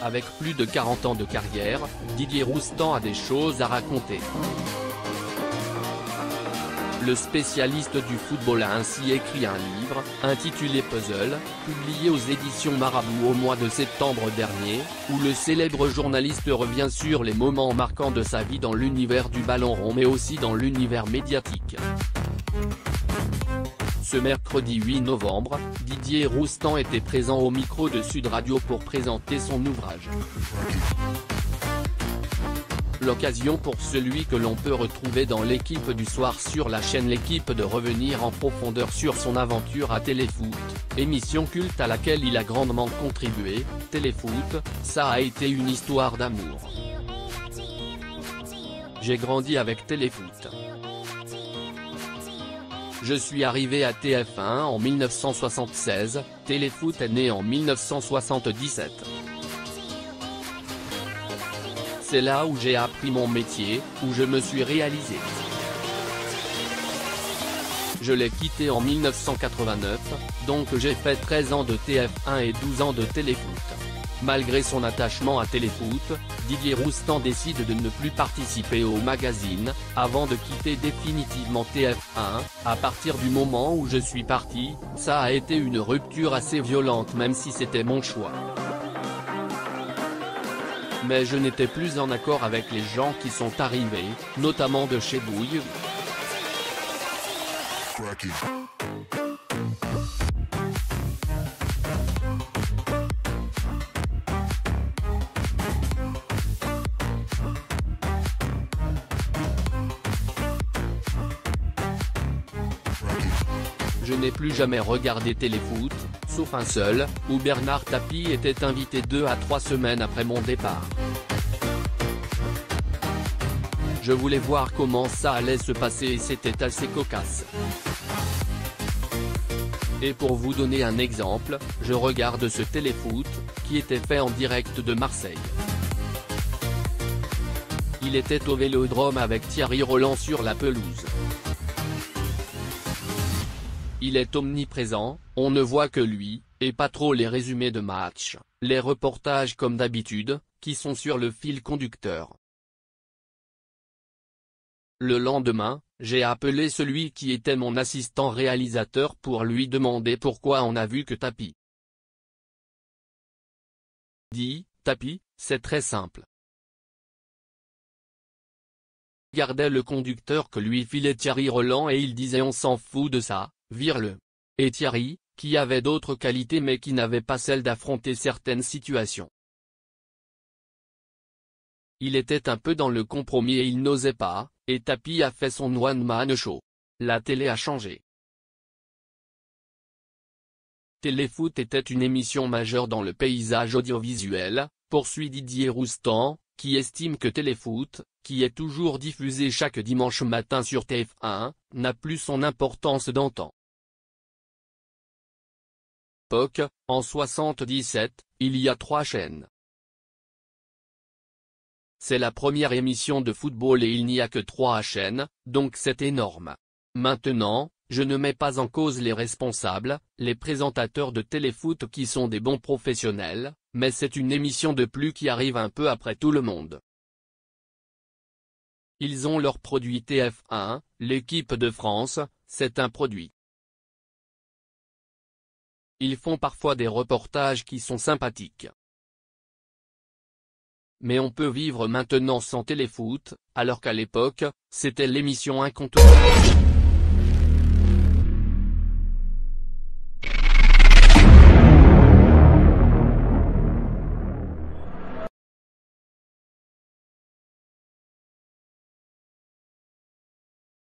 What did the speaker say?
Avec plus de 40 ans de carrière, Didier Roustan a des choses à raconter. Le spécialiste du football a ainsi écrit un livre, intitulé Puzzle, publié aux éditions Marabout au mois de septembre dernier, où le célèbre journaliste revient sur les moments marquants de sa vie dans l'univers du ballon rond mais aussi dans l'univers médiatique. Ce mercredi 8 novembre, Didier Roustan était présent au micro de Sud Radio pour présenter son ouvrage. L'occasion pour celui que l'on peut retrouver dans l'Équipe du soir sur la chaîne L'Équipe de revenir en profondeur sur son aventure à Téléfoot, émission culte à laquelle il a grandement contribué. Téléfoot, ça a été une histoire d'amour. J'ai grandi avec Téléfoot. Je suis arrivé à TF1 en 1976, Téléfoot est né en 1977. C'est là où j'ai appris mon métier, où je me suis réalisé. Je l'ai quitté en 1989, donc j'ai fait 13 ans de TF1 et 12 ans de Téléfoot. Malgré son attachement à Téléfoot, Didier Roustan décide de ne plus participer au magazine, avant de quitter définitivement TF1. À partir du moment où je suis parti, ça a été une rupture assez violente même si c'était mon choix. Mais je n'étais plus en accord avec les gens qui sont arrivés, notamment de chez Bouygues. Je n'ai plus jamais regardé Téléfoot, sauf un seul, où Bernard Tapie était invité 2 à 3 semaines après mon départ. Je voulais voir comment ça allait se passer et c'était assez cocasse. Et pour vous donner un exemple, je regarde ce Téléfoot, qui était fait en direct de Marseille. Il était au Vélodrome avec Thierry Roland sur la pelouse. Il est omniprésent, on ne voit que lui, et pas trop les résumés de match, les reportages comme d'habitude, qui sont sur le fil conducteur. Le lendemain, j'ai appelé celui qui était mon assistant réalisateur pour lui demander pourquoi on n'a vu que Tapie. Dit, Tapie, c'est très simple. Regardait le conducteur que lui filait Thierry Roland et il disait on s'en fout de ça, vire-le. Et Thierry, qui avait d'autres qualités mais qui n'avait pas celle d'affronter certaines situations. Il était un peu dans le compromis et il n'osait pas, et Tapie a fait son one-man show. La télé a changé. Téléfoot était une émission majeure dans le paysage audiovisuel, poursuit Didier Roustan, qui estime que Téléfoot, qui est toujours diffusé chaque dimanche matin sur TF1, n'a plus son importance d'antan. En 77, il y a 3 chaînes. C'est la première émission de football et il n'y a que 3 chaînes, donc c'est énorme. Maintenant, je ne mets pas en cause les responsables, les présentateurs de Téléfoot qui sont des bons professionnels, mais c'est une émission de plus qui arrive un peu après tout le monde. Ils ont leur produit TF1, l'équipe de France, c'est un produit. Ils font parfois des reportages qui sont sympathiques. Mais on peut vivre maintenant sans Téléfoot, alors qu'à l'époque, c'était l'émission incontournable.